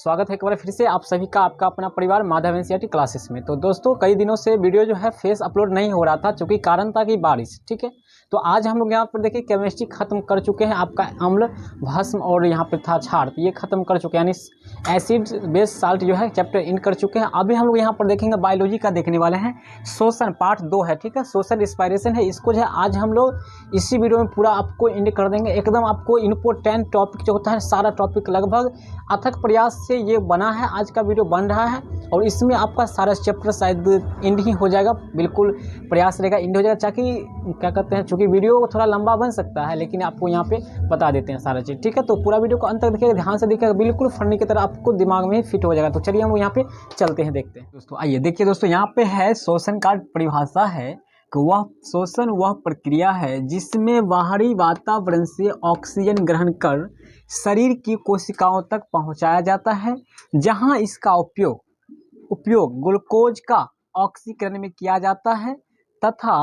स्वागत है एक बार फिर से आप सभी का आपका अपना परिवार माधव एनसीईआरटी क्लासेस में। तो दोस्तों कई दिनों से वीडियो जो है फेस अपलोड नहीं हो रहा था क्योंकि कारण था कि बारिश। ठीक है, तो आज हम लोग यहाँ पर देखिए केमिस्ट्री खत्म कर चुके हैं। आपका अम्ल भस्म और यहाँ पे था क्षार, तो ये खत्म कर चुके हैं, यानी एसिड बेस साल्ट जो है चैप्टर इन कर चुके हैं। अभी हम लोग यहाँ पर देखेंगे बायोलॉजी का देखने वाले हैं, श्वसन पार्ट 2 है। ठीक है, सोशल रिस्पायरेशन है, इसको जो है आज हम लोग इसी वीडियो में पूरा आपको इंड कर देंगे। एकदम आपको इम्पोर्टेंट टॉपिक जो होता है, सारा टॉपिक लगभग अथक प्रयास से ये बना है, आज का वीडियो बन रहा है और इसमें आपका सारा चैप्टर शायद इंड ही हो जाएगा। बिल्कुल प्रयास रहेगा इंड हो जाएगा, ताकि क्या कहते हैं, चूँकि वीडियो थोड़ा लंबा बन सकता है लेकिन आपको यहाँ पे बता देते हैं सारा चीज़। ठीक है, तो पूरा वीडियो को अंत तक देखिएगा, ध्यान से देखिएगा, बिल्कुल फन्नी की तरह आपको दिमाग में ही फिट हो जाएगा। तो चलिए हम यहाँ पे चलते हैं, देखते हैं। दोस्तों आइए देखिए दोस्तों, यहाँ पे है श्वसन का परिभाषा है कि वह श्वसन वह प्रक्रिया है जिसमें बाहरी वातावरण से ऑक्सीजन ग्रहण कर शरीर की कोशिकाओं तक पहुंचाया जाता है, जहां इसका उपयोग ग्लूकोज का ऑक्सीकरण में किया जाता है तथा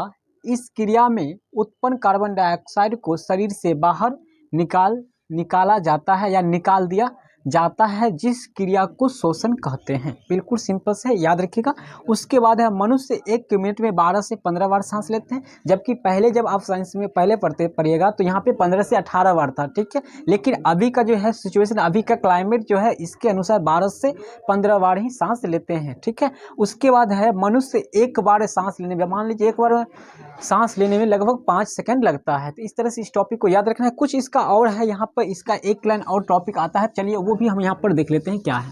इस क्रिया में उत्पन्न कार्बन डाइऑक्साइड को शरीर से बाहर निकाला जाता है या निकाल दिया जाता है, जिस क्रिया को श्वसन कहते हैं। बिल्कुल सिंपल से याद रखिएगा। उसके बाद है मनुष्य 1 मिनट में 12 से 15 बार सांस लेते हैं, जबकि पहले जब आप साइंस में पहले पढ़िएगा तो यहाँ पे 15 से 18 बार था। ठीक है, लेकिन अभी का जो है सिचुएशन, अभी का क्लाइमेट जो है, इसके अनुसार 12 से 15 बार ही सांस लेते हैं। ठीक है, उसके बाद है मनुष्य एक बार सांस लेने में, मान लीजिए एक बार सांस लेने में लगभग 5 सेकंड लगता है। तो इस तरह से इस टॉपिक को याद रखना है। कुछ इसका और है, यहाँ पर इसका एक लाइन और टॉपिक आता है, चलिए वो भी हम यहाँ पर देख लेते हैं क्या है।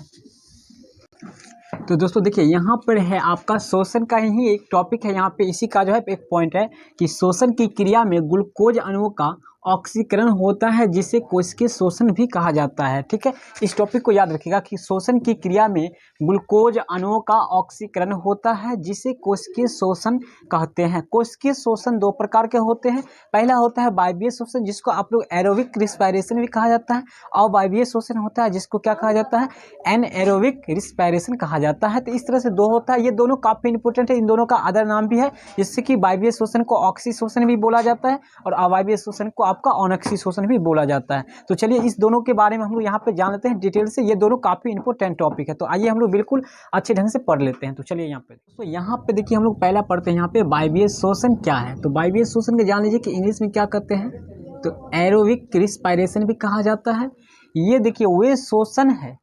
तो दोस्तों देखिए, यहाँ पर है आपका श्वसन का ही एक टॉपिक है। यहाँ पे इसी का जो है एक पॉइंट है कि श्वसन की क्रिया में ग्लूकोज अणुओं का ऑक्सीकरण होता है, जिसे कोशिकीय श्वसन भी कहा जाता है। ठीक है, इस टॉपिक को याद रखिएगा कि श्वसन की क्रिया में ग्लूकोज अणुओं का ऑक्सीकरण होता है, जिसे कोशिकीय श्वसन कहते हैं। कोशिकीय श्वसन 2 प्रकार के होते हैं। पहला होता है वायवीय श्वसन, जिसको आप लोग एरोबिक रिस्पायरेशन भी कहा जाता है, और वायवीय श्वसन होता है जिसको क्या कहा जाता है, एनएरोबिक रिस्पायरेशन कहा जाता है। तो इस तरह से 2 होता है, ये दोनों काफ़ी इंपॉर्टेंट है। इन दोनों का अदर नाम भी है, जिससे कि वायवीय श्वसन को ऑक्सी श्वसन भी बोला जाता है और अवायवीय श्वसन को आपका अनॉक्सी श्वसन भी बोला जाता है। तो चलिए इस दोनों के बारे में हम लोग यहाँ पे जान लेते हैं डिटेल से। ये दोनों काफ़ी इंपॉर्टेंट टॉपिक है, तो आइए हम लोग बिल्कुल अच्छे ढंग से पढ़ लेते हैं। तो चलिए यहाँ पे, तो यहाँ पे देखिए हम लोग पहला पढ़ते हैं यहाँ पे वायवीय श्वसन क्या है। तो वायवीय श्वसन के जान लीजिए कि इंग्लिश में क्या कहते हैं, तो एरोबिक रिस्पायरेशन भी कहा जाता है। ये देखिए वे श्वसन है,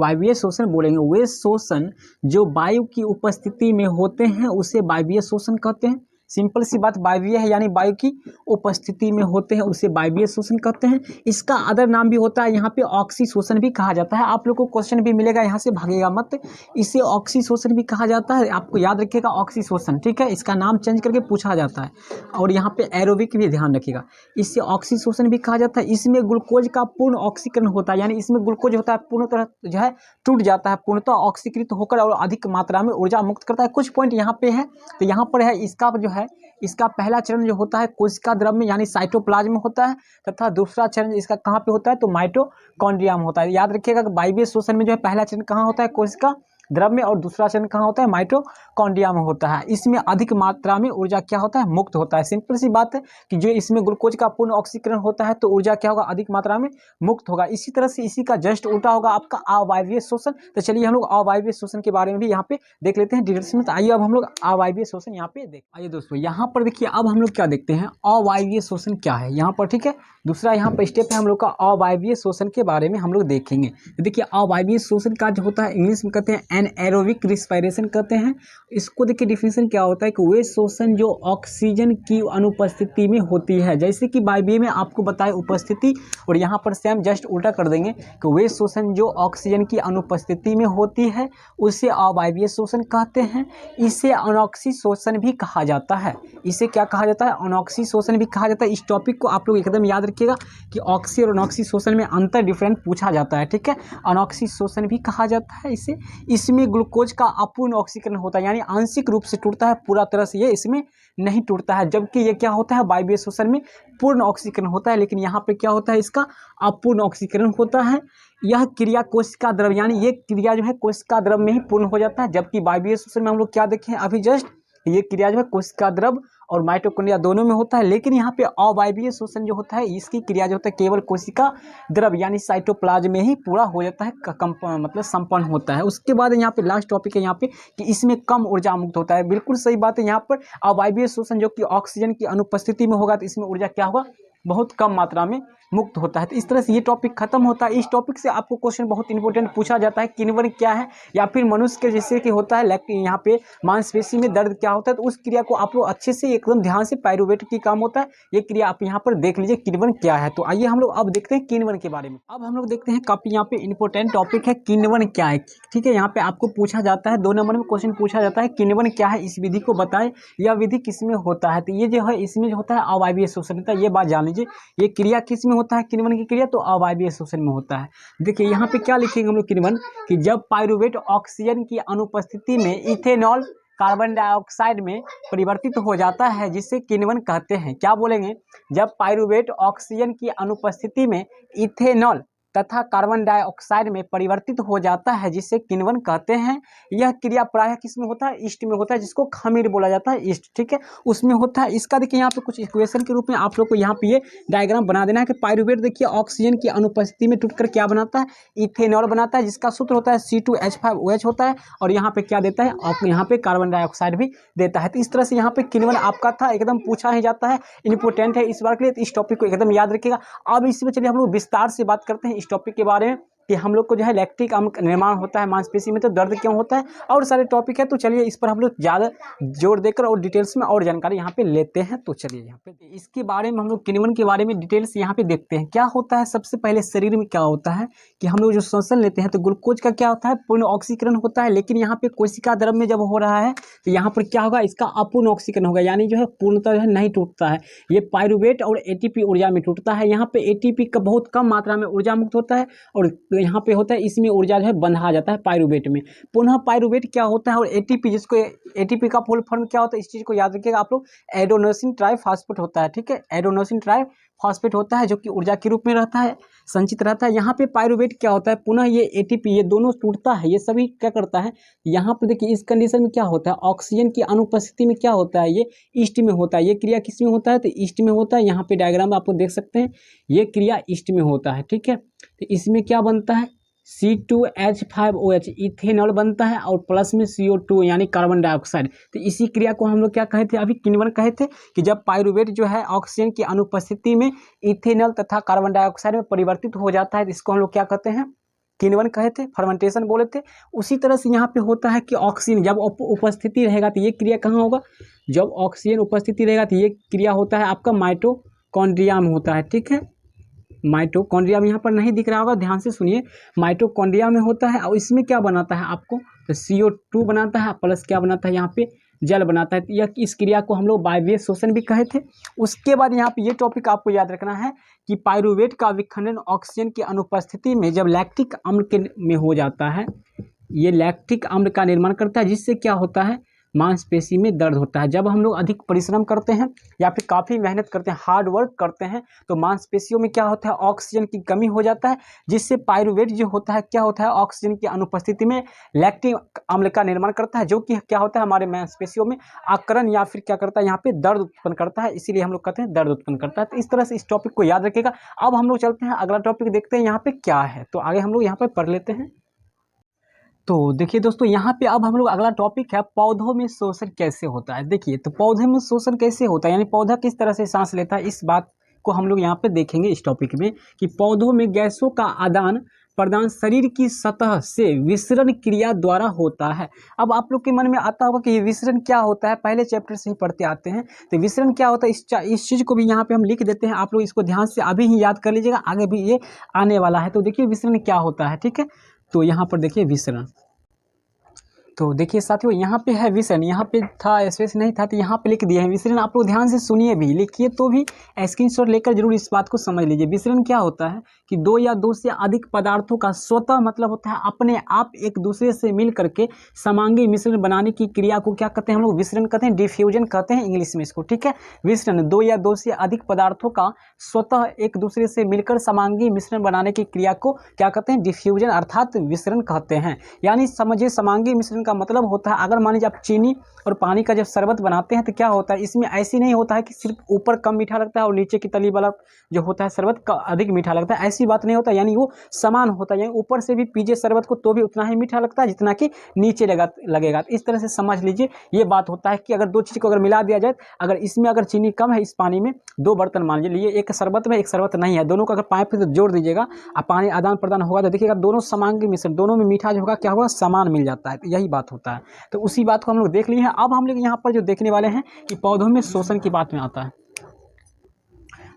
वायवीय श्वसन बोलेंगे, वे श्वसन जो वायु की उपस्थिति में होते हैं उसे वायवीय श्वसन कहते हैं। सिंपल सी बात, वायवीय है यानी वायु की उपस्थिति में होते हैं, उसे वायवीय श्वसन कहते हैं। इसका अदर नाम भी होता है, यहाँ पे ऑक्सी श्वसन भी कहा जाता है। आप लोग को क्वेश्चन भी मिलेगा, यहाँ से भागेगा मत, इसे ऑक्सी श्वसन भी कहा जाता है। आपको याद रखिएगा ऑक्सी श्वसन। ठीक है, इसका नाम चेंज करके पूछा जाता है। और यहाँ पे एरोबिक भी ध्यान रखिएगा, इससे ऑक्सी श्वसन भी कहा जाता है। इसमें ग्लूकोज का पूर्ण ऑक्सीकरण होता है, यानी इसमें ग्लूकोज होता है पूर्ण तरह जो है टूट जाता है, पूर्णतः ऑक्सीकृत होकर और अधिक मात्रा में ऊर्जा मुक्त करता है। कुछ पॉइंट यहाँ पे है, तो यहाँ पर है इसका जो है, इसका पहला चरण जो होता है कोशिका द्रव्य में यानी साइटोप्लाज्म में होता है, तथा दूसरा चरण इसका कहाँ पे होता है, तो माइटोकॉन्ड्रिया में होता है। याद रखिएगा कि वायवीय श्वसन में जो है पहला चरण कहाँ होता है, कोशिका द्रव्य में, और दूसरा चरण कहाँ होता है, माइटोकॉन्ड्रिया में होता है। इसमें अधिक मात्रा में ऊर्जा क्या होता है, मुक्त होता है। सिंपल सी बात है कि जो इसमें ग्लूकोज का पूर्ण ऑक्सीकरण होता है तो ऊर्जा क्या होगा, अधिक मात्रा में मुक्त होगा। इसी तरह से इसी का जस्ट उल्टा होगा आपका अवायवीय श्वसन। तो चलिए हम लोग अवायवीय श्वसन के बारे में भी यहाँ पे देख लेते हैं डिटेल्स में। तो आइए अब हम लोग अवायवीय श्वसन यहाँ पे देख, आइए दोस्तों यहाँ पर देखिए अब हम लोग क्या देखते हैं, अवायवीय श्वसन क्या है यहाँ पर। ठीक है, दूसरा यहाँ पर स्टेप है हम लोग का अवायवीय श्वसन के बारे में हम लोग देखेंगे। तो देखिए अवायवीय श्वसन का जो होता है इंग्लिश में कहते हैं एनएरोबिक रिस्पायरेशन कहते हैं। इसको देखिए डिफिनेशन क्या होता है कि वे श्वसन जो ऑक्सीजन की अनुपस्थिति में होती है, जैसे कि वायवीय में आपको बताए उपस्थिति, और यहाँ पर सेम जस्ट उल्टा कर देंगे कि वे श्वसन जो ऑक्सीजन की अनुपस्थिति में होती है उसे अवायवीय श्वसन कहते हैं। इसे अनॉक्सी श्वसन भी कहा जाता है। इसे क्या कहा जाता है, अनॉक्सी श्वसन भी कहा जाता है। इस टॉपिक को आप लोग एकदम याद रखिएगा कि ऑक्सी और अनॉक्सी श्वसन में अंतर डिफरेंट पूछा जाता है। ठीक है, अनॉक्सी श्वसन भी कहा जाता है इसे। इसमें ग्लूकोज का अपूर्ण ऑक्सीकरण होता है, यानी आंशिक रूप से टूटता है, पूरा तरह से ये इसमें नहीं टूटता है। जबकि ये क्या होता है, वायवीय श्वसन में पूर्ण ऑक्सीकरण होता है, लेकिन यहाँ पे क्या होता है, इसका अपूर्ण ऑक्सीकरण होता है। यह क्रिया कोशिका द्रव्य, यानी ये क्रिया जो है कोशिका द्रव्य में ही पूर्ण हो जाता है। जबकि वायवीय श्वसन में हम लोग क्या देखें अभी जस्ट, ये क्रिया जो है कोशिका द्रव और माइटोकॉन्ड्रिया दोनों में होता है, लेकिन यहाँ पे अवायवीय श्वसन जो होता है इसकी क्रिया जो होता है केवल कोशिका द्रव यानी साइटोप्लाज्म में ही पूरा हो जाता है, मतलब संपन्न होता है। उसके बाद यहाँ पे लास्ट टॉपिक है यहाँ पे कि इसमें कम ऊर्जा मुक्त होता है। बिल्कुल सही बात है, यहाँ पर अवायवीय श्वसन जो कि ऑक्सीजन की अनुपस्थिति में होगा तो इसमें ऊर्जा क्या होगा, बहुत कम मात्रा में मुक्त होता है। तो इस तरह से ये टॉपिक खत्म होता है। इस टॉपिक से आपको क्वेश्चन बहुत इंपॉर्टेंट पूछा जाता है, किन्वन क्या है, या फिर मनुष्य के जैसे कि होता है यहाँ पे मांसपेशी में दर्द क्या होता है, तो उस क्रिया को आप लोग अच्छे से एकदम ध्यान से पाइरुवेट की काम होता है, ये क्रिया आप यहाँ पर देख लीजिए किन्वन क्या है। तो आइए हम लोग अब देखते हैं किन्वन के बारे में। अब हम लोग देखते हैं काफी यहाँ पे इंपॉर्टेंट टॉपिक है किन्वन क्या है। ठीक है, यहाँ पे आपको पूछा जाता है 2 नंबर में क्वेश्चन पूछा जाता है किन्वन क्या है, इस विधि को बताएं, यह विधि किसमें होता है। तो ये जो है इसमें जो होता है अवायवीय श्वसन होता है, ये बात जान लीजिए। ये क्रिया किस में होता है, किन्वन की क्रिया तो अवायवीय श्वसन में होता है। देखिए यहाँ पे क्या लिखेंगे हम लोग किन्वन, कि जब पाइरुवेट ऑक्सीजन की अनुपस्थिति में इथेनॉल कार्बन डाइऑक्साइड में परिवर्तित हो जाता है जिसे किन्वन कहते हैं। क्या बोलेंगे, जब पाइरुवेट ऑक्सीजन की अनुपस्थिति में इथेनॉल तथा कार्बन डाइऑक्साइड में परिवर्तित हो जाता है जिसे किन्वन कहते हैं। यह क्रिया प्रायः किस में होता है, ईस्ट में होता है, जिसको खमीर बोला जाता है, ईस्ट। ठीक है, उसमें होता है। इसका देखिए यहाँ पे कुछ इक्वेशन के रूप में आप लोग को यहाँ पे ये डायग्राम बना देना है कि पाइरुवेट देखिए ऑक्सीजन की अनुपस्थिति में टूटकर क्या बनाता है, इथेनॉल बनाता है, जिसका सूत्र होता है C2H5OH होता है, और यहाँ पे क्या देता है, आपको यहाँ पे कार्बन डाइऑक्साइड भी देता है। तो इस तरह से यहाँ पे किन्वन आपका था, एकदम पूछा ही जाता है, इंपॉर्टेंट है इस बार के लिए, तो इस टॉपिक को एकदम याद रखिएगा। अब इसमें चलिए हम लोग विस्तार से बात करते हैं इस टॉपिक के बारे में कि हम लोग को जो है लैक्टिक अम्ल का निर्माण होता है मांसपेशी में, तो दर्द क्यों होता है, और सारे टॉपिक है। तो चलिए इस पर हम लोग ज़्यादा जोर देकर और डिटेल्स में और जानकारी यहाँ पे लेते हैं। तो चलिए यहाँ पे इसके बारे में हम लोग किन्वन के बारे में डिटेल्स यहाँ पे देखते हैं। क्या होता है, सबसे पहले शरीर में क्या होता है कि हम लोग जो श्वसन लेते हैं तो ग्लूकोज का क्या होता है, पूर्ण ऑक्सीकरण होता है, लेकिन यहाँ पे कोशिका द्रव में जब हो रहा है तो यहाँ पर क्या होगा, इसका अपूर्ण ऑक्सीकरण होगा, यानी जो है पूर्णतः जो है नहीं टूटता है। ये पाइरुवेट और एटीपी ऊर्जा में टूटता है। यहाँ पे एटीपी का बहुत कम मात्रा में ऊर्जा मुक्त होता है, और यहाँ पे होता है इसमें ऊर्जा जो है बंधा जाता है पाइरुवेट में। पुनः पाइरुवेट क्या होता है, और एटीपी, जिसको एटीपी का फुल फॉर्म क्या होता है, इस चीज को याद रखिएगा आप लोग, एडेनोसिन ट्राइफॉस्फेट होता है। ठीक है, एडेनोसिन ट्राइफॉस्फेट होता है जो कि ऊर्जा के रूप में रहता है, संचित रहता है। यहाँ पे पाइरुवेट क्या होता है, पुनः ये एटीपी, ये दोनों टूटता है, ये सभी क्या करता है, यहाँ पर देखिए इस कंडीशन में क्या होता है, ऑक्सीजन की अनुपस्थिति में क्या होता है, ये ईस्ट में होता है। ये क्रिया किस में होता है, तो ईस्ट में होता है। यहाँ पे डायग्राम आपको देख सकते हैं, ये क्रिया ईस्ट में होता है। ठीक है, तो इसमें क्या बनता है, C2H5OH इथेनॉल बनता है, और प्लस में CO2 यानी कार्बन डाइऑक्साइड। तो इसी क्रिया को हम लोग क्या कहे थे, अभी किन्वन कहे थे, कि जब पाइरुवेट जो है ऑक्सीजन की अनुपस्थिति में इथेनॉल तथा कार्बन डाइऑक्साइड में परिवर्तित हो जाता है, तो इसको हम लोग क्या कहते हैं, किन्वन कहे थे, फर्मेंटेशन बोले थे। उसी तरह से यहाँ पे होता है कि ऑक्सीजन जब उपस्थिति रहेगा तो ये क्रिया कहाँ होगा, जब ऑक्सीजन उपस्थिति रहेगा तो ये क्रिया होता है आपका माइटोकॉन्ड्रिया में होता है। ठीक है, माइटोकॉन्ड्रिया में यहाँ पर नहीं दिख रहा होगा, ध्यान से सुनिए, माइटोकॉन्ड्रिया में होता है, और इसमें क्या बनाता है आपको, तो CO2 बनाता है, प्लस क्या बनाता है, यहाँ पे जल बनाता है। यह इस क्रिया को हम लोग वायवीय श्वसन भी कहे थे। उसके बाद यहाँ पे ये टॉपिक आपको याद रखना है कि पाइरुवेट का विखंडन ऑक्सीजन की अनुपस्थिति में जब लैक्टिक अम्ल के में हो जाता है, ये लैक्टिक अम्ल का निर्माण करता है, जिससे क्या होता है, मांसपेशी में दर्द होता है। जब हम लोग अधिक परिश्रम करते हैं या फिर काफ़ी मेहनत करते हैं, हार्ड वर्क करते हैं, तो मांसपेशियों में क्या होता है, ऑक्सीजन की कमी हो जाता है, जिससे पाइरुवेट जो होता है क्या होता है, ऑक्सीजन की अनुपस्थिति में लैक्टिक अम्ल का निर्माण करता है, जो कि क्या होता है, हमारे मांसपेशियों में आकरण या फिर क्या करता है, यहाँ पे दर्द उत्पन्न करता है, इसीलिए हम लोग कहते हैं दर्द उत्पन्न करता है। तो इस तरह से इस टॉपिक को याद रखिएगा। अब हम लोग चलते हैं अगला टॉपिक, देखते हैं यहाँ पे क्या है, तो आगे हम लोग यहाँ पर पढ़ लेते हैं। तो देखिए दोस्तों, यहाँ पे अब हम लोग अगला टॉपिक है पौधों में श्वसन कैसे होता है। देखिए, तो पौधे में श्वसन कैसे होता है, यानी पौधा किस तरह से सांस लेता है, इस बात को हम लोग यहाँ पे देखेंगे इस टॉपिक में, कि पौधों में गैसों का आदान प्रदान शरीर की सतह से विसरण क्रिया द्वारा होता है। अब आप लोग के मन में आता होगा कि ये विसरण क्या होता है, पहले चैप्टर से ही पढ़ते आते हैं, तो विसरण क्या होता है, इस चीज़ को भी यहाँ पे हम लिख देते हैं, आप लोग इसको ध्यान से अभी ही याद कर लीजिएगा, आगे भी ये आने वाला है। तो देखिए विसरण क्या होता है, ठीक है, तो यहाँ पर देखिए विसरण, तो देखिए साथियों यहाँ पे है विसरण, यहाँ पे था स्पेस नहीं था तो यहाँ पे लिख दिए हैं विसरण। आप लोग ध्यान से सुनिए भी, लिखिए तो भी स्क्रीनशॉट लेकर जरूर इस बात को समझ लीजिए। विसरण क्या होता है कि दो या दो से अधिक पदार्थों का स्वतः मतलब होता है अपने आप एक दूसरे से मिल करके समांगी मिश्रण बनाने की क्रिया को क्या कहते हैं हम लोग, विसरण कहते हैं, डिफ्यूजन कहते हैं इंग्लिश में इसको, ठीक है। विसरण दो या दो से अधिक पदार्थों का स्वतः एक दूसरे से मिलकर समांगी मिश्रण बनाने की क्रिया को क्या कहते हैं, डिफ्यूजन अर्थात विसरण कहते हैं। यानी समझिए समांगी मिश्रण का मतलब होता है, अगर मान लीजिए आप चीनी और पानी का जब शरबत बनाते हैं तो क्या होता है, इसमें ऐसी नहीं होता है कि सिर्फ ऊपर कम मीठा लगता है और नीचे की तली वाला जो होता है शरबत का अधिक मीठा लगता है, ऐसी बात नहीं होता। यानी वो समान होता है, यानी ऊपर से भी पीजिए शरबत को तो भी उतना ही मीठा लगता है जितना कि नीचे लगेगा। इस तरह से समझ लीजिए ये बात होता है कि अगर दो चीज़ को अगर मिला दिया जाए, अगर इसमें अगर चीनी कम है इस पानी में, दो बर्तन मान लीजिए, एक शरबत में एक शरबत नहीं है, दोनों को अगर पाइप से जोड़ दीजिएगा और पानी आदान प्रदान होगा तो देखिएगा दोनों समान के मिश्रण, दोनों में मीठा जो होगा क्या होगा, समान मिल जाता है। तो यही बात होता है। तो उसी बात को हम लोग देख लिए हैं। अब हम लोग यहाँ पर जो देखने वाले हैं कि पौधों में शोषण की बात में आता है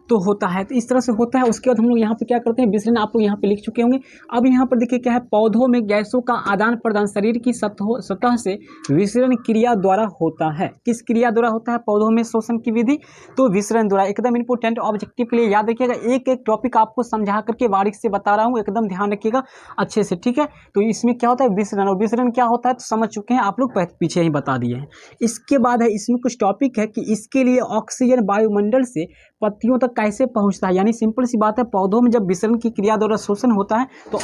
तो होता है, तो इस तरह से होता है। उसके बाद हम लोग यहाँ पे क्या करते हैं, विसरण आप लोग यहाँ पे लिख चुके होंगे। अब यहाँ पर देखिए क्या है, पौधों में गैसों का आदान प्रदान शरीर की सतह से विसरण क्रिया द्वारा होता है। किस क्रिया द्वारा होता है पौधों में शोषण की विधि, तो विसरण द्वारा। एकदम इंपोर्टेंट ऑब्जेक्टिव के लिए याद रखिएगा, एक एक टॉपिक आपको समझा करके बारीक से बता रहा हूँ, एकदम ध्यान रखिएगा अच्छे से, ठीक है। तो इसमें क्या होता है विसरण, और विसरण क्या होता है तो समझ चुके हैं आप लोग, पीछे ही बता दिए हैं। इसके बाद है इसमें कुछ टॉपिक है कि इसके लिए ऑक्सीजन वायुमंडल से पत्तियों तक कैसे पहुंचता है। यानी सिंपल सी बात है, पौधों में जब विसरण की क्रिया द्वारा शोषण होता है तो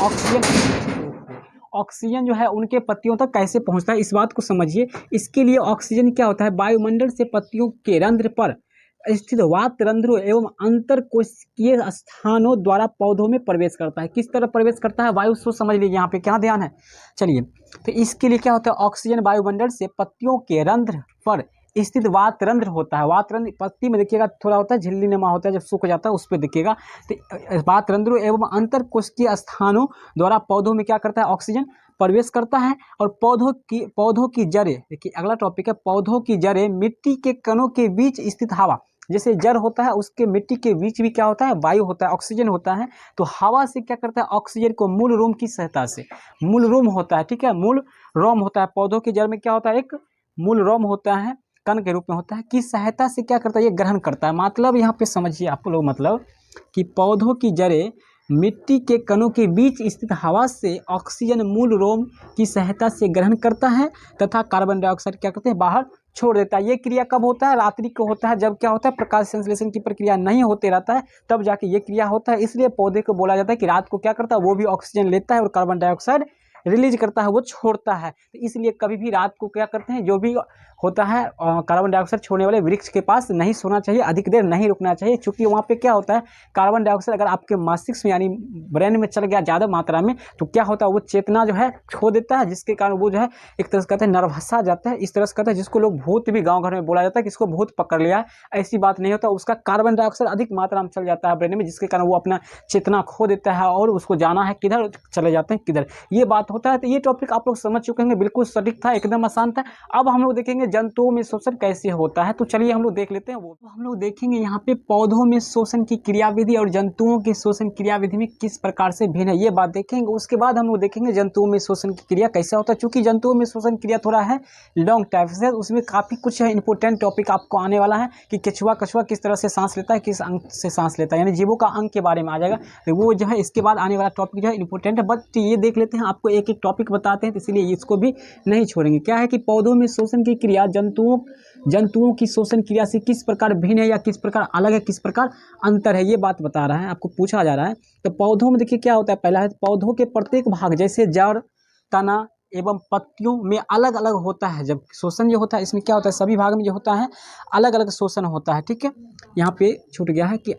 ऑक्सीजन जो है उनके पत्तियों तक कैसे पहुंचता है, इस बात को समझिए। इसके लिए ऑक्सीजन क्या होता है, वायुमंडल से पत्तियों के रंध्र पर स्थित वात रंध्रों एवं अंतर कोशिकीय स्थानों द्वारा पौधों में प्रवेश करता है। किस तरह प्रवेश करता है, वायु सोच समझ लीजिए, यहाँ पे क्या ध्यान है। चलिए, तो इसके लिए क्या होता है, ऑक्सीजन वायुमंडल से पत्तियों के रंध्र पर स्थित वात रंध्र होता है। वात रंध्र पत्ती में देखिएगा थोड़ा होता है, झिल्ली नमा होता है, जब सूख जाता है उस पर देखिएगा। तो वात रंध्रों एवं अंतर कोशिकीय स्थानों द्वारा पौधों में क्या करता है, ऑक्सीजन प्रवेश करता है। और पौधों की जड़ें, देखिए अगला टॉपिक है, पौधों की जड़ें मिट्टी के कणों के बीच स्थित हवा, जैसे जड़ होता है उसके मिट्टी के बीच भी क्या होता है, वायु होता है, ऑक्सीजन होता है। तो हवा से क्या करता है, ऑक्सीजन को मूल रोम की सहायता से, मूल रोम होता है, ठीक है, मूल रोम होता है। पौधों की जड़ में क्या होता है, एक मूल रोम होता है, कण के रूप में होता है, की सहायता से क्या करता है, ये ग्रहण करता है। मतलब यहाँ पे समझिए आप लोग, मतलब कि पौधों की जड़ें मिट्टी के कणों के बीच स्थित हवा से ऑक्सीजन मूल रोम की सहायता से ग्रहण करता है तथा कार्बन डाइऑक्साइड क्या करते हैं, बाहर छोड़ देता है। ये क्रिया कब होता है, रात्रि को होता है, जब क्या होता है, प्रकाश संश्लेषण की प्रक्रिया नहीं होते रहता है, तब जाके ये क्रिया होता है। इसलिए पौधे को बोला जाता है कि रात को क्या करता है, वो भी ऑक्सीजन लेता है और कार्बन डाइऑक्साइड रिलीज करता है, वो छोड़ता है। तो इसलिए कभी भी रात को क्या करते हैं, जो भी होता है कार्बन डाइऑक्साइड छोड़ने वाले वृक्ष के पास नहीं सोना चाहिए, अधिक देर नहीं रुकना चाहिए, क्योंकि वहाँ पे क्या होता है, कार्बन डाइऑक्साइड अगर आपके मस्तिष्क में यानी ब्रेन में चल गया ज़्यादा मात्रा में तो क्या होता है, वो चेतना जो है खो देता है, जिसके कारण वो जो है एक तरह से कहते हैं नर्वस आ जाता है। इस तरह से कहते हैं, जिसको लोग भूत भी गाँव घर में बोला जाता है कि इसको भूत पकड़ लिया है, ऐसी बात नहीं होता। उसका कार्बन डाइऑक्साइड अधिक मात्रा में चल जाता है ब्रेन में, जिसके कारण वो अपना चेतना खो देता है और उसको जाना है किधर, चले जाते हैं किधर, ये बात होता है। तो ये टॉपिक आप लोग समझ चुके होंगे, बिल्कुल सटीक था, एकदम आसान था। अब हम लोग देखेंगे जंतुओं में शोषण कैसे होता है, तो चलिए हम लोग देख लेते हैं। वो हम लोग देखेंगे यहाँ पे पौधों में शोषण की क्रियाविधि और जंतुओं के शोषण क्रियाविधि में किस प्रकार से भिन्न है, ये बात देखेंगे। उसके बाद हम लोग देखेंगे जंतुओं में शोषण की क्रिया कैसा होता है। चूंकि जंतुओं में शोषण क्रिया थोड़ा है लॉन्ग टाइप से, उसमें काफी कुछ है इंपॉर्टेंट टॉपिक आपको आने वाला है कि कछुआ किस तरह से सांस लेता है, किस अंग से सांस लेता है, यानी जीवों का अंग के बारे में आ जाएगा। तो वो जो है इसके बाद आने वाला टॉपिक जो है इंपॉर्टेंट है, बट ये देख लेते हैं, आपको एक एक टॉपिक बताते हैं, तो इसलिए इसको भी नहीं छोड़ेंगे। क्या है कि पौधों में शोषण की क्रिया जंतुओं की शोषण क्रिया से किस प्रकार भिन्न है या किस प्रकार अलग है, किस प्रकार अंतर है, ये बात बता रहा है, आपको पूछा जा रहा है। तो पौधों में देखिए क्या होता है, पहला है पौधों के प्रत्येक भाग जैसे जड़, तना एवं पत्तियों में अलग अलग होता है। जब शोषण जो होता है इसमें क्या होता है, सभी भाग में जो होता है अलग अलग शोषण होता है, ठीक है। यहाँ पे छूट गया है कि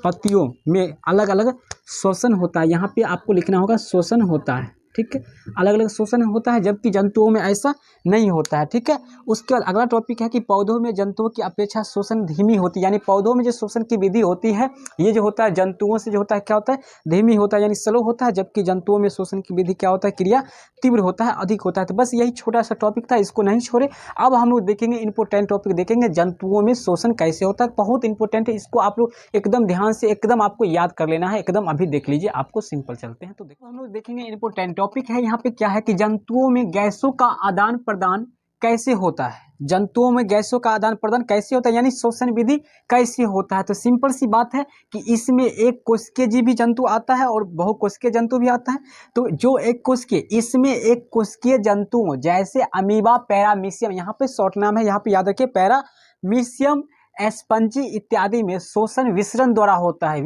पत्तियों में अलग अलग शोषण होता है, यहाँ पे आपको लिखना होगा शोषण होता है, ठीक है, अलग अलग शोषण होता है, जबकि जंतुओं में ऐसा नहीं होता है, ठीक है। उसके बाद अगला टॉपिक है कि पौधों में जंतुओं की अपेक्षा शोषण धीमी होती है, यानी पौधों में जो शोषण की विधि होती है ये जो होता है जंतुओं से जो होता है क्या होता है, धीमी होता है, यानी स्लो होता है, जबकि जंतुओं में शोषण की विधि क्या होता है, क्रिया तीव्र होता है, अधिक होता है। तो बस यही छोटा सा टॉपिक था, इसको नहीं छोड़े। अब हम लोग देखेंगे इंपॉर्टेंट टॉपिक, देखेंगे जंतुओं में शोषण कैसे होता है, बहुत इंपॉर्टेंट है, इसको आप लोग एकदम ध्यान से एकदम आपको याद कर लेना है, एकदम अभी देख लीजिए, आपको सिंपल चलते हैं। तो देखो हम लोग देखेंगे इंपॉर्टेंट टॉपिक है, यहाँ पे क्या है कि जंतुओं में गैसों का आदान प्रदान कैसे होता है, जंतुओं में गैसों का आदान प्रदान कैसे होता है, यानी शोषण विधि कैसे होता है। तो सिंपल सी बात है कि इसमें एक कोशिकीय जीव भी जंतु आता है और बहुकोशिकीय जंतु भी आता है। तो जो एक कोशिकीय, इसमें एक कोशिकीय जंतु जैसे अमीबा, पैरामीशियम, यहाँ पे शॉर्ट नाम है, यहाँ पे याद रखिए पैरामीशियम, एस्पंजी इत्यादि में शोषण विसरण द्वारा होता है।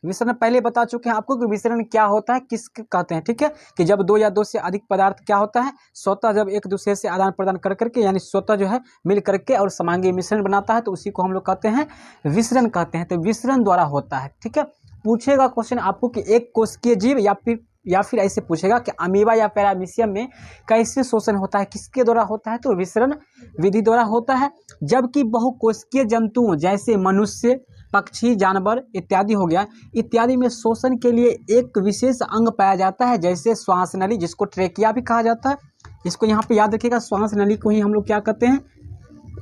विसरण पहले बता चुके हैं आपको कि विसरण क्या होता है, किसके कहते हैं, ठीक है, कि जब दो या दो से अधिक पदार्थ क्या होता है, स्वतः जब एक दूसरे से आदान प्रदान कर करके यानी स्वतः जो है मिल करके और समांगी मिश्रण बनाता है, तो उसी को हम लोग कहते हैं विसरण कहते हैं। तो विसरण द्वारा होता है, ठीक है। पूछेगा क्वेश्चन आपको कि एक कोशिकीय जीव या फिर ऐसे पूछेगा कि अमीबा या पैरामीशियम में कैसे शोषण होता है, किसके द्वारा होता है, तो विसरण विधि द्वारा होता है। जबकि बहुकोशिकीय जंतुओं जैसे मनुष्य, पक्षी, जानवर इत्यादि हो गया, इत्यादि में शोषण के लिए एक विशेष अंग पाया जाता है, जैसे श्वास नली, जिसको ट्रेकिया भी कहा जाता है। इसको यहाँ पे याद रखिएगा, श्वास नली को ही हम लोग क्या कहते हैं,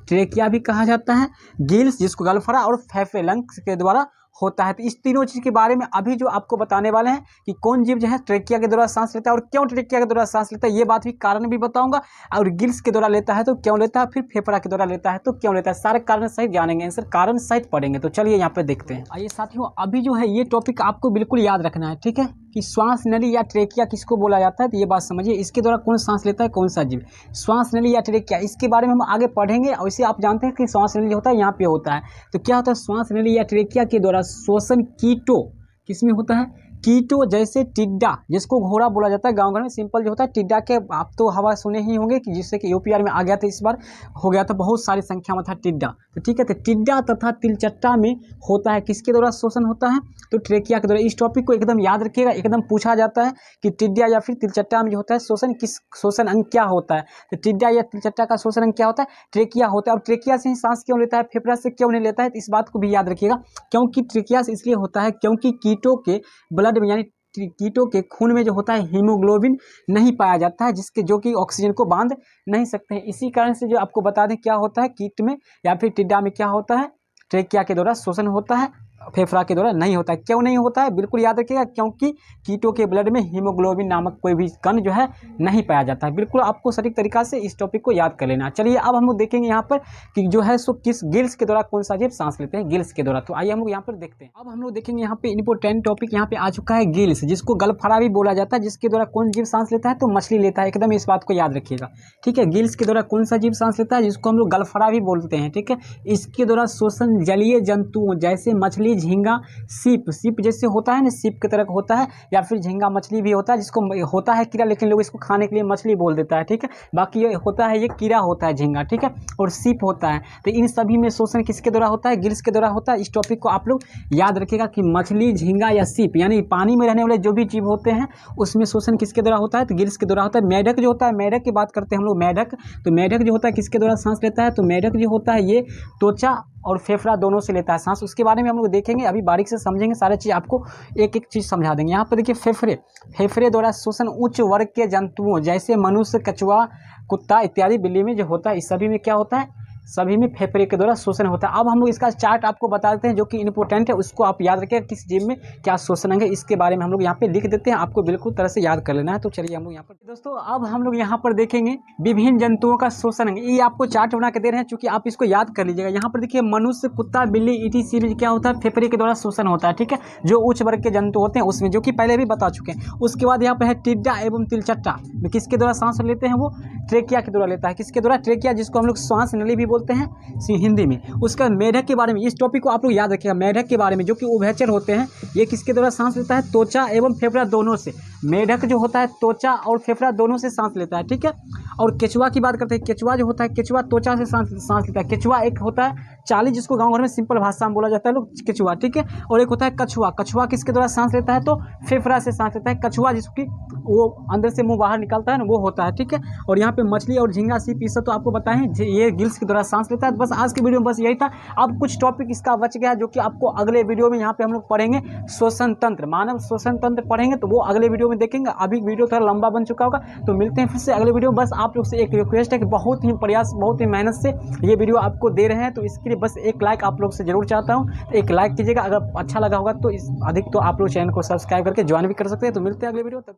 ट्रेकिया भी कहा जाता है। गिल्स, जिसको गलफड़ा, और फेफड़े लंग्स के द्वारा होता है। तो इस तीनों चीज़ के बारे में अभी जो आपको बताने वाले हैं कि कौन जीव जो है ट्रेकिया के द्वारा सांस लेता है और क्यों ट्रेकिया के द्वारा सांस लेता है, ये बात भी कारण भी बताऊंगा। और गिल्स के द्वारा लेता है तो क्यों लेता है, फिर फेफड़ा के द्वारा लेता है तो क्यों लेता है, सारे कारण सहित जानेंगे, आंसर कारण सहित पढ़ेंगे। तो चलिए यहाँ पे देखते हैं। आइए साथियों, अभी जो है ये टॉपिक आपको बिल्कुल याद रखना है, ठीक है, कि श्वास नली या ट्रेकिया किसको बोला जाता है, तो ये बात समझिए। इसके द्वारा कौन सांस लेता है, कौन सा जीव, श्वास नली या ट्रेकिया, इसके बारे में हम आगे पढ़ेंगे। और इसे आप जानते हैं कि श्वास नली होता है यहाँ पे होता है, तो क्या होता है, श्वास नली या ट्रेकिया के द्वारा शोषण कीटो किसमें होता है, कीटो, जैसे टिड्डा, जिसको घोड़ा बोला जाता है गांव घर में, सिंपल जो होता है टिड्डा के, आप तो हवा सुने ही होंगे कि जिससे कि यूपीआर में आ गया था, इस बार हो गया था, बहुत सारी संख्या में था टिड्डा, तो ठीक है। तो टिड्डा तथा तिलचट्टा में होता है, किसके द्वारा शोषण होता है, तो ट्रेकिया के द्वारा। इस टॉपिक को एकदम याद रखिएगा, एकदम पूछा जाता है कि टिड्डा या फिर तिलचट्टा में जो होता है शोषण, किस शोषण अंग क्या होता है, तो टिड्डा या तिलचट्टा का शोषण अंग क्या होता है, ट्रेकिया होता है। और ट्रेकिया से ही सांस क्यों लेता है, फेफड़ा से क्यों नहीं लेता है, तो इस बात को भी याद रखिएगा, क्योंकि ट्रेकिया से इसलिए होता है क्योंकि कीटों के ब्लड में यानी कीटों के खून में जो होता है हीमोग्लोबिन नहीं पाया जाता है, जिसके जो कि ऑक्सीजन को बांध नहीं सकते हैं। इसी कारण से जो आपको बता दें क्या होता है, कीट में या फिर टिड्डा में क्या होता है, ट्रेकिया के द्वारा शोषण होता है, फेफड़ा के द्वारा नहीं होता है। क्यों नहीं होता है, बिल्कुल याद रखिएगा, क्योंकि कीटों के ब्लड में हीमोग्लोबिन नामक कोई भी कण जो है नहीं पाया जाता है। बिल्कुल आपको सटीक तरीका से इस टॉपिक को याद कर लेना। चलिए अब हम लोग देखेंगे यहाँ पर कि जो है सो किस गिल्स के द्वारा कौन सा जीव सांस लेते हैं, गिल्स के द्वारा। तो आइए हम लोग यहाँ पर देखते हैं। अब हम लोग देखेंगे यहाँ पे इंपोर्टेंट टॉपिक यहाँ पे आ चुका है, गिल्स, जिसको गलफड़ा भी बोला जाता है, जिसके द्वारा कौन जीव सांस लेता है, तो मछली लेता है। एकदम इस बात को याद रखिएगा, ठीक है। गिल्स के द्वारा कौन सा जीव सांस लेता है, जिसको हम लोग गलफड़ा भी बोलते हैं, ठीक है। इसके द्वारा शोषण जलीय जंतुओं जैसे मछली, झींगा, सीप जैसे होता है ना, सीप की तरह होता है, या फिर झींगा मछली भी होता है, जिसको होता है कीड़ा, लेकिन लोग इसको खाने के लिए मछली बोल देता है, ठीक है। बाकी ये होता है, ये कीड़ा होता है झींगा, ठीक है, और सीप होता है। तो इन सभी में शोषण किसके द्वारा होता है, गिल्स के द्वारा होता है। इस टॉपिक को आप लोग याद रखिएगा कि मछली, झींगा या सीप यानी पानी में रहने वाले जो भी जीव होते हैं उसमें शोषण किसके द्वारा होता है, तो गिल्स के द्वारा होता है। मेढक जो होता है, मेढक की बात करते हैं हम लोग, मेढक, तो मेढक जो होता है किसके द्वारा सांस लेता है, तो मेढक जो होता है ये त्वचा और फेफड़ा दोनों से लेता है सांस। उसके बारे में हम लोग देखेंगे, अभी बारीक से समझेंगे, सारी चीज़ आपको एक एक चीज़ समझा देंगे। यहाँ पर देखिए फेफड़े द्वारा शोषण उच्च वर्ग के जंतुओं जैसे मनुष्य, कछुआ, कुत्ता इत्यादि, बिल्ली में जो होता है, इस सभी में क्या होता है, सभी में फेफड़े के द्वारा शोषण होता है। अब हम लोग इसका चार्ट आपको बता देते हैं जो कि इंपॉर्टेंट है, उसको आप याद रखें, किस जीव में क्या शोषण है, इसके बारे में हम लोग यहाँ पे लिख देते हैं, आपको बिल्कुल तरह से याद कर लेना है। तो चलिए हम लोग यहाँ पर दोस्तों, अब हम लोग यहाँ पर देखेंगे विभिन्न जंतुओं का शोषण अंग। ये आपको चार्ट बना के दे रहे हैं, चूंकि आप इसको याद कर लीजिएगा। यहाँ पर देखिए मनुष्य, कुत्ता, बिल्ली, etc क्या होता है, फेफड़े के द्वारा शोषण होता है, ठीक है, जो उच्च वर्ग के जंतु होते हैं उसमें, जो कि पहले भी बता चुके हैं। उसके बाद यहाँ पर है टिड्डा एवं तिलचट्टा में किसके द्वारा सांस लेते हैं, वो ट्रेकिया के द्वारा लेता है। किसके द्वारा, ट्रेकिया, जिसको हम लोग श्वास नली भी बोलते हैं हिंदी में। उसका मेढक के बारे में, इस टॉपिक को आप लोग याद रखिएगा, मेढक के बारे में, जो कि उभयचर होते हैं, ये किसके द्वारा सांस लेता है, त्वचा एवं फेफड़ा दोनों से। मेढक जो होता है त्वचा और फेफड़ा दोनों से सांस लेता है, ठीक है। और केचुआ की बात करते हैं, केचुआ जो होता है, केचुआ त्वचा से सांस लेता है। केचुआ एक होता है चाली, जिसको गांव घर में सिंपल भाषा में बोला जाता है लोग केचुआ, ठीक है। और एक होता है कछुआ, कछुआ किसके द्वारा सांस लेता है, तो फेफड़ा से सांस लेता है। कछुआ जिसकी वो अंदर से मुंह बाहर निकलता है ना, वो होता है, ठीक है। और यहाँ पे मछली और झींगा, सीप, ये सब तो आपको बताएं, ये गिल्स के द्वारा सांस लेता है। बस आज की वीडियो में बस यही था। अब कुछ टॉपिक इसका बच गया जो कि आपको अगले वीडियो में यहाँ पे हम लोग पढ़ेंगे, श्वसन तंत्र, मानव श्वसन तंत्र पढ़ेंगे, तो वो अगले वीडियो में देखेंगे। अभी वीडियो थोड़ा लंबा बन चुका होगा, तो मिलते हैं फिर से अगले वीडियो में। बस आप लोग से एक रिक्वेस्ट है कि बहुत ही प्रयास, बहुत ही मेहनत से ये वीडियो आपको दे रहे हैं, तो इसके लिए बस एक लाइक आप लोग से जरूर चाहता हूँ। तो एक लाइक कीजिएगा, अगर अच्छा लगा होगा तो इस अधिक तो आप लोग चैनल को सब्सक्राइब करके ज्वाइन भी कर सकते हैं। तो मिलते हैं अगले वीडियो तक।